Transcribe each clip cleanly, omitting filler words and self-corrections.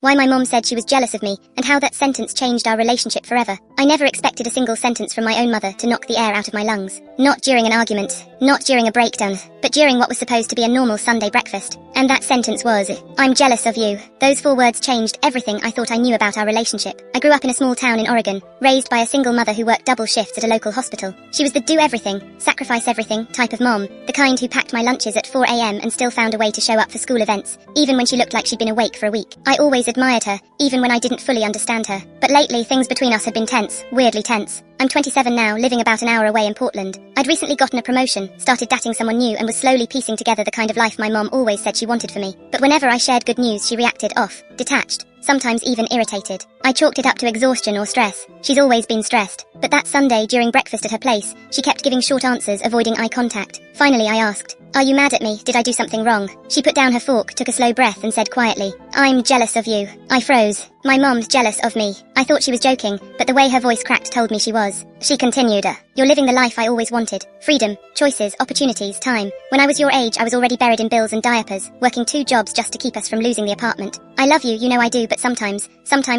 why my mom said she was jealous of me, and how that sentence changed our relationship forever. I never expected a single sentence from my own mother to knock the air out of my lungs. Not during an argument, not during a breakdown, but during what was supposed to be a normal Sunday breakfast. And that sentence was, "I'm jealous of you." Those 4 words changed everything I thought I knew about our relationship. I grew up in a small town in Oregon, raised by a single mother who worked double shifts at a local hospital. She was the do-everything, sacrifice-everything type of mom, the kind who packed my lunches at 4 a.m. and still found a way to show up for school events, even when she looked like she'd been awake for a week. I always admired her, even when I didn't fully understand her. But lately, things between us had been tense, weirdly tense. I'm 27 now, living about an hour away in Portland. I'd recently gotten a promotion, started dating someone new, and was slowly piecing together the kind of life my mom always said she wanted for me. But whenever I shared good news, she reacted off, detached, sometimes even irritated. I chalked it up to exhaustion or stress. She's always been stressed. But that Sunday, during breakfast at her place, she kept giving short answers, avoiding eye contact. Finally, I asked, "Are you mad at me? Did I do something wrong?" She put down her fork, took a slow breath, and said quietly, "I'm jealous of you." I froze. My mom's jealous of me. I thought she was joking, but the way her voice cracked told me she was. She continued, "You're living the life I always wanted. Freedom, choices, opportunities, time. When I was your age, I was already buried in bills and diapers, working 2 jobs just to keep us from losing the apartment. I love you, you know I do, but sometimes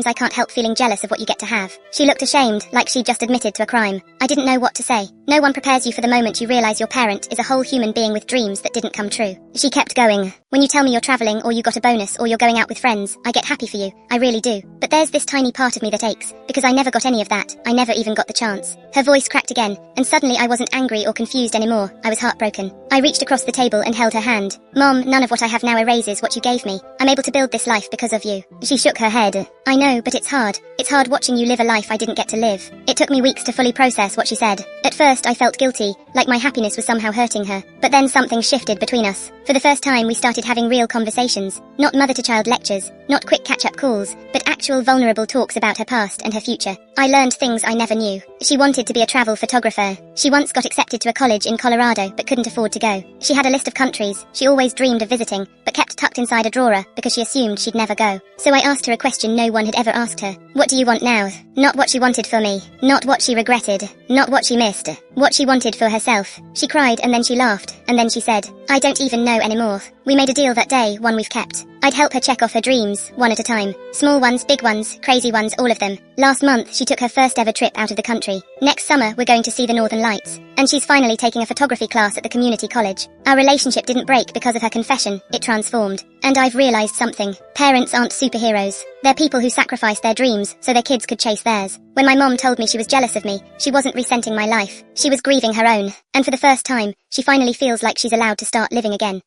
I can't help feeling jealous of what you get to have." She looked ashamed, like she'd just admitted to a crime. I didn't know what to say. No one prepares you for the moment you realize your parent is a whole human being with dreams that didn't come true. She kept going. "When you tell me you're traveling, or you got a bonus, or you're going out with friends, I get happy for you. I really do. But there's this tiny part of me that aches, because I never got any of that. I never even got the chance." Her voice cracked again, and suddenly I wasn't angry or confused anymore. I was heartbroken. I reached across the table and held her hand. "Mom, none of what I have now erases what you gave me. I'm able to build this life because of you." She shook her head. "I know, but it's hard. It's hard watching you live a life I didn't get to live." It took me weeks to fully process what she said. At first, I felt guilty, like my happiness was somehow hurting her. But then something shifted between us. For the first time, we started having real conversations. Not mother-to-child lectures, not quick catch-up calls, but actual vulnerable talks about her past and her future. I learned things I never knew. She wanted to be a travel photographer. She once got accepted to a college in Colorado, but couldn't afford to go. She had a list of countries she always dreamed of visiting, but kept tucked inside a drawer because she assumed she'd never go. So I asked her a question no one had ever asked her. What do you want now? Not what she wanted for me. Not what she regretted. Not what she missed. What she wanted for herself. She cried, and then she laughed, and then she said, "I don't even know anymore." We made a deal that day, one we've kept. I'd help her check off her dreams, one at a time. Small ones, big ones, crazy ones, all of them. Last month, she took her first ever trip out of the country. Next summer, we're going to see the Northern Lights. And she's finally taking a photography class at the community college. Our relationship didn't break because of her confession, it transformed. And I've realized something. Parents aren't superheroes. They're people who sacrifice their dreams so their kids could chase theirs. When my mom told me she was jealous of me, she wasn't resenting my life. She was grieving her own. And for the first time, she finally feels like she's allowed to start living again.